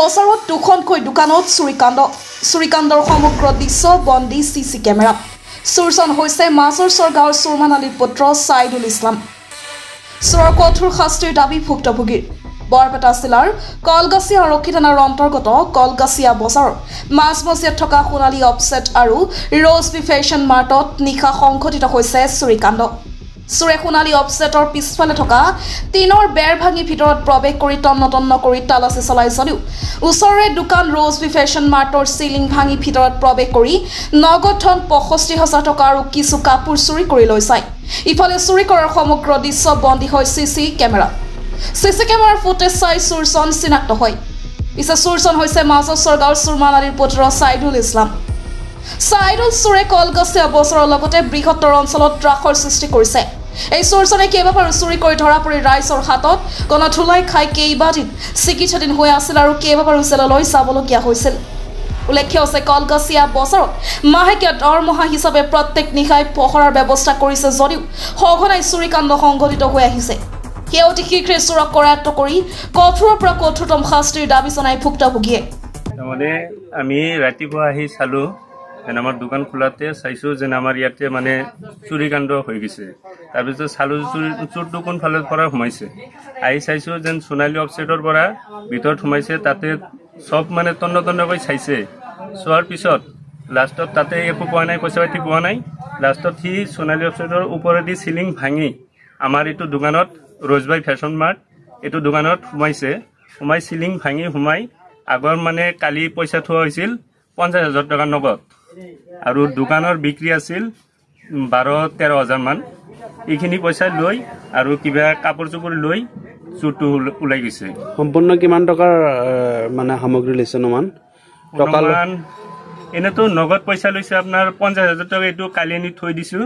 বছৰত দুখনকৈ দোকানত চুৰিকাণ্ডৰ সমগ্ৰ দৃশ্য বন্দী চিচি কেমেৰাত চুৰজন হৈছে মাজৰচৰ গাঁৱৰ চুৰমান আলীৰ পুত্ৰ ছাইদুল ইছলাম চোৰৰ কঠোৰ শাস্তিৰ দাবী ভুক্তভোগীৰ বৰপেটা জিলাৰ কলগাছিয়া আৰক্ষী থানাৰ অন্তৰ্গত কলগাছিয়া বজাৰৰ মাজমজিয়াত থকা সোণালী অফছেট আৰু ৰ'জবি ফেশ্বন মাৰ্টত নিশা সংঘটিত হৈছে চুৰিকাণ্ড চুৰে সোণালী অফছেটৰ পিছফালে থকা টিনৰ বেৰ ভাঙি ভিতৰত প্ৰৱেশ কৰি তন্ন কৰি তালাচী চলাই যদিও ওচৰৰে দোকান ৰ'জবি ফেশ্বন মাৰ্টৰ চিলিং ভাঙি ভিতৰত প্ৰৱেশ কৰি নগদ ধন ৬৫,০০০ টকা আৰু কিছু কাপোৰ চুৰি কৰি লৈ যায় ইফালে চুৰি কৰাৰ সমগ্ৰ দৃশ্য বন্দী হয় চিচি কেমেৰাত চিচি কেমেৰাৰ ফুটেজ চাই চুৰজন চিনাক্ত হয় পিছে চুৰজন হৈছে মাজৰচৰ গাঁৱৰ চুৰমান আলীৰ পুত্ৰ ছাইদুল ইছলাম ছাইদুল চুৰে কলগাছিয়া বজাৰৰ লগতে বৃহত্তৰ অঞ্চলত ত্ৰাসৰ সৃষ্টি কৰিছে এই চুৰজনে কেইবাবাৰো চুৰি কৰি ধৰা পৰি ৰাইজৰ হাতত গণধোলাই খাই কেইবাদিন চিকিৎসাধীন হৈ আছিল আৰু কেইবাবাৰো জেললৈ যাবলগীয়া হৈছিল উল্লেখ্য আছে কলগাছিয়া বজাৰত মাহেকীয়া দৰমহা হিচাপে প্ৰত্যেক নিশাই পহৰাৰ ব্যৱস্থা কৰিছে যদিও সঘনাই চুৰিকাণ্ড সংঘটিত হৈ আহিছে সেই অতি শীঘ্ৰে চুৰক কৰায়ত্ব কৰি কঠোৰৰ পৰা কঠোৰতম শাস্তিৰ দাবী জনাই ভুক্তভোগীয়ে মানে আমি ৰাতিপুৱা আহি চালো আমাৰ দোকান খোলাতে চাইছো যে আমাৰ ইয়াতে মানে চুৰিকাণ্ড হৈ গৈছে তাৰপিছত চালো চোৰটো কোনফালৰ পৰা সোমাইছে আহি চাইছো যেন সোণালী অফছেটৰ পৰা ভিতৰত সোমাইছে তাতে সব মানে তন্ন চাইছে চোৱাৰ পিছত লাষ্টত তাতে একো পোৱা নাই পইচা পাতি পোৱা নাই লাষ্টত সি সোণালী অফছেটৰ ওপৰেদি চিলিং ভাঙি আমাৰ এইটো দোকানত ৰ'জবাই ফেশ্বন মাৰ্ট এইটো দোকানত সোমাই চিলিং ভাঙি সোমাই আগৰ মানে কালি পইচা থোৱা হৈছিল ৫০,০০০ টকা নগদ আৰু দোকানৰ বিক্ৰী আছিল ১২-১৩,০০০ মান এইখিনি পইচা লৈ আৰু কিবা কাপোৰ চোপোৰ লৈ চুৰটো ওলাই গৈছে সম্পূৰ্ণ কিমান টকাৰ মানে সামগ্ৰী লৈছে নমান টকা এনেতো নগদ পইচা লৈছে আপোনাৰ ৫০,০০০ টকা এইটো কালি আনি থৈ দিছো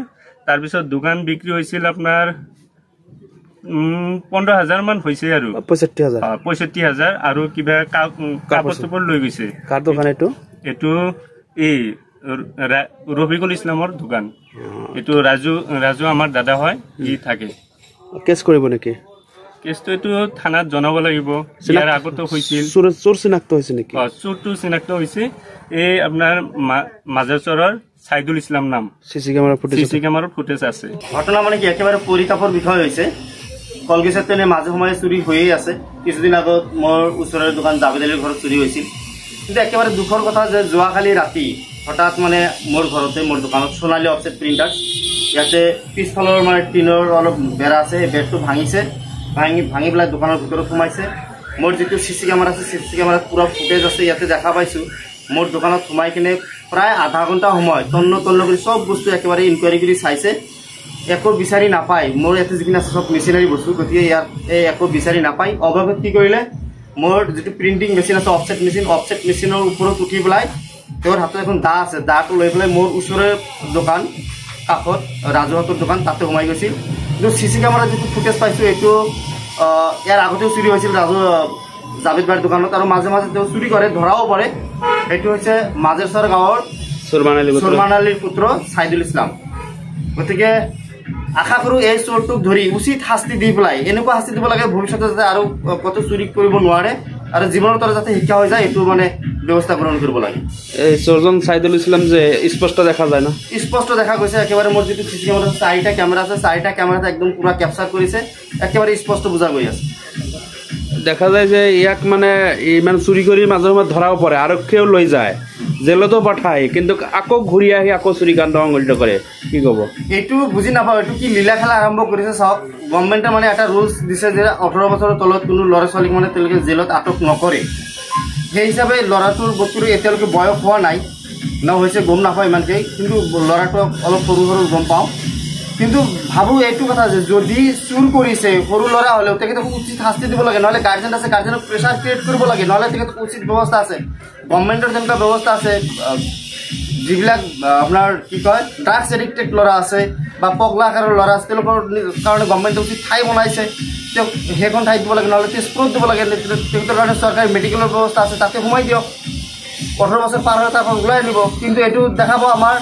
তাৰপিছত দোকান বিক্ৰী হৈছিল আপোনাৰ ১৫,০০০ মান হৈছে আৰু ৬৫,০০০ আৰু কিবা কাপোৰ চোপোৰ লৈ গৈছে কাৰ দোকান এইটো এই ৰফিকুল ইছলামৰ দোকান এইটো ৰাজু আমাৰ দাদা হয় ই থাকে কেছ কৰিব নেকি কেছটো এইটো থানাত জনাব লাগিব ইয়াৰ আগতো হৈছিল চোৰ চিনাক্ত হৈছে নেকি চোৰটো চিনাক্ত হৈছে এই আপোনাৰ মাজৰচৰৰ ছাইদুল ইছলাম নাম চিচি কেমেৰাৰ ফুটেজ আছে ঘটনা মানে কি একেবাৰে পৰিতাপৰ বিষয় হৈছে কলগেছত তেনে মাজে সময়ে চুৰি হৈয়ে আছে কিছুদিন আগত মোৰ ওচৰৰ দোকান জাভেদ আলীৰ ঘৰত চুৰি হৈছিল কিন্তু একেবাৰে দুখৰ কথা যে যোৱাকালি ৰাতি হঠাৎ মানে মোৰ ঘৰতে মোৰ দোকানত সোণালী অফছেট প্ৰিণ্টাৰ ইয়াতে পিছফালৰ মানে টিনৰ অলপ বেৰা আছে সেই বেৰটো ভাঙিছে ভাঙি পেলাই দোকানৰ ভিতৰত সোমাইছে মোৰ যিটো চিচি কেমেৰা আছে চিচি কেমেৰাত পুৰা ফুটেজ আছে ইয়াতে দেখা পাইছোঁ মোৰ দোকানত সোমাই কিনে প্ৰায় আধা ঘণ্টা সময় তন্ন কৰি চব বস্তু একেবাৰে ইনকুৱাৰী কৰি চাইছে একো বিচাৰি নাপায় মোৰ ইয়াতে যিখিনি আছে চব মেচিনাৰী বস্তু গতিকে ইয়াত একো বিচাৰি নাপায় অভাৱত কি কৰিলে মোৰ যিটো প্ৰিণ্টিং মেচিন আছে অফছেট মেচিনৰ ওপৰত উঠি পেলাই তেওঁৰ হাতত এখন দা আছে দাটো লৈ পেলাই মোৰ ওচৰৰে দোকান কাষত ৰাজুহঁতৰ দোকান তাতে সোমাই গৈছিল কিন্তু চিচি কেমেৰাত যিটো ফুটেজ পাইছোঁ এইটো ইয়াৰ আগতেও চুৰি হৈছিল জাভেদ বাৰীৰ দোকানত আৰু মাজে তেওঁ চুৰি কৰে ধৰাও পৰে সেইটো হৈছে মাজৰচৰ গাঁৱৰ চুৰমান আলীৰ পুত্ৰ ছাইদুল ইছলাম গতিকে আশা কৰোঁ এই চোৰটোক ধৰি উচিত শাস্তি দি পেলাই এনেকুৱা শাস্তি দিব লাগে ভৱিষ্যতে যাতে আৰু কত চুৰি কৰিব নোৱাৰে আৰু জীৱনত যাতে শিক্ষা হৈ যায় এইটো মানে ব্যৱস্থা গ্ৰহণ কৰিব লাগে এই চোৰজন ছাইদুল ইছলাম যে স্পষ্ট দেখা যায় না স্পষ্ট দেখা গৈছে একেবাৰে মোৰ যিটো চিচি কেমেৰা আছে ৪টা কেমেৰা আছে ৪টা কেমেৰাতে একদম পুৰা কেপচাৰ কৰিছে একেবাৰে স্পষ্ট বুজা গৈ আছে দেখা যায় যে ইয়াক মানে ইমান চুৰি কৰি মাজে সময়ে ধৰাও পৰে আৰক্ষীয়েও লৈ যায় জেলতো পঠায় কিন্তু আকৌ ঘূৰি আহি আকৌ চুৰিকাণ্ড সংঘটিত কৰে কি ক'ব এইটো বুজি নাপাওঁ এইটো কি লীলা খেলা আৰম্ভ কৰিছে চাওক গভৰ্ণমেণ্টে মানে এটা ৰুলছ দিছে যে ১৮ বছৰৰ তলত কোনো ল'ৰা ছোৱালীক মানে তেওঁলোকে জেলত আটক নকৰে সেই হিচাপে ল'ৰাটোৰ বস্তুটো এতিয়ালৈকে বয়স হোৱা নাই হৈছে গম নাপাওঁ ইমানকৈ কিন্তু ল'ৰাটো অলপ সৰু গম পাওঁ কিন্তু ভাবোঁ এইটো কথা যে যদি চুৰ কৰিছে সৰু ল'ৰা হ'লেও তেখেতক উচিত শাস্তি দিব লাগে নহ'লে গাৰ্জেন আছে গাৰ্জেনক প্ৰেছাৰ ক্ৰিয়েট কৰিব লাগে নহ'লে তেখেতক উচিত ব্যৱস্থা আছে গভৰ্ণমেণ্টৰ যেনেকুৱা ব্যৱস্থা আছে যিবিলাক আপোনাৰ কি কয় ড্ৰাগছ এডিক্টেড ল'ৰা আছে বা পগলা আকাৰৰ ল'ৰা আছে তেওঁলোকৰ কাৰণে গভৰ্ণমেণ্টে উচিত ঠাই বনাইছে তেওঁক সেইখন ঠাইত দিব লাগে নহ'লে তেজপুৰত দিব লাগে তেখেতৰ কাৰণে চৰকাৰী মেডিকেলৰ ব্যৱস্থা আছে তাতে সোমাই দিয়ক ১৮ বছৰ পাৰ হৈ তাৰপৰা ওলাই আনিব কিন্তু এইটো দেখাব আমাৰ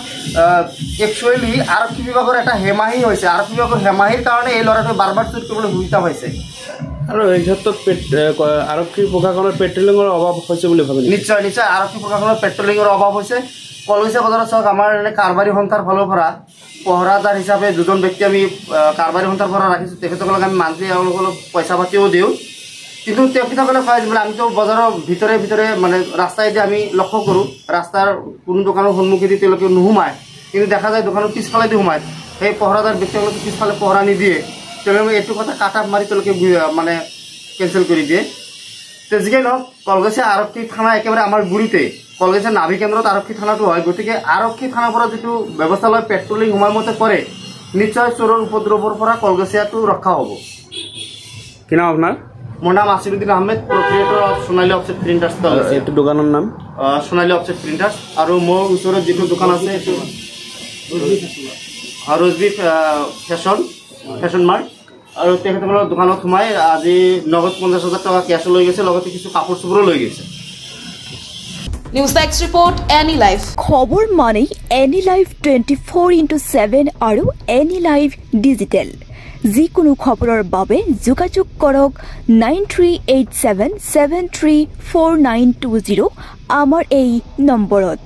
একচুৱেলি আৰক্ষী বিভাগৰ এটা হেমাহি হৈছে আৰক্ষী বিভাগৰ হেমাহিৰ কাৰণে এই ল'ৰাটোৱে বাৰ চুৰ কৰিবলৈ সুবিধা পাইছে আৰু এই ক্ষেত্ৰত আৰক্ষী প্ৰশাসনৰ পেট্ৰলিঙৰ অভাৱ হৈছে বুলি ভাবে? নিশ্চয় নিশ্চয় আৰক্ষী প্ৰশাসনৰ পেট্ৰলিঙৰ অভাৱ হৈছে। কলগেছিয়া বজাৰত চাওক, আমাৰ এনে কাৰবাৰী সন্থাৰ ফালৰ পৰা পহৰাদাৰ হিচাপে দুজন ব্যক্তি আমি কাৰবাৰী সন্থাৰ পৰা ৰাখিছোঁ। তেখেতসকলক আমি মান্থলি অলপ পইচা পাতিও দিওঁ, কিন্তু তেখেতসকলে কয় যে আমিতো বজাৰৰ ভিতৰে ভিতৰে মানে ৰাস্তাইদি আমি লক্ষ্য কৰোঁ, ৰাস্তাৰ কোনো দোকানৰ সন্মুখেদি তেওঁলোকে নোসোমায়, কিন্তু দেখা যায় দোকানৰ পিছফালেদি সোমায়। সেই পহৰাদাৰ ব্যক্তিসকলকে পিছফালে পহৰা নিদিয়ে, তেওঁলোকে এইটো কথা কাটাপ মাৰি তেওঁলোকে মানে কেঞ্চেল কৰি দিয়ে। তো যিকেই নহওক, কলগেছিয়া আৰক্ষী থানা একেবাৰে আমাৰ গুৰিতে, কলগেছিয়া নাভি কেন্দ্ৰত আৰক্ষী থানাটো হয়। গতিকে আৰক্ষী থানাৰ পৰা যিটো ব্যৱস্থা লয়, পেট্ৰলিং সময়মতে কৰে, নিশ্চয় চোৰৰ উপদ্ৰৱৰ পৰা কলগেছিয়াটো ৰক্ষা হ'ব। কি নাম আপোনাৰ? মোৰ নাম Asiruddin Ahmed, proprietor of Sonali offset printers. এইটো দোকানৰ নাম সোণালী অফছেট প্ৰিণ্টাৰ্ছ। আৰু মোৰ ওচৰত যিটো দোকান আছে এইটো ৰজবি ফেশ্বন মাৰ্ট। আৰু তেখেতসকলৰ দোকানত সোমাই আজি নগদ 50,000 টকা কেছ লৈ গৈছে, লগতে কিছু কাপোৰ চাপোৰো লৈ গৈছে। News desk report, any live. খবৰ মানে এনি লাইভ 24/7 আৰু এনি লাইভ ডিজিটেল। যিকোনো খবৰৰ বাবে যোগাযোগ কৰক 9387734920 আমাৰ এই নম্বৰত।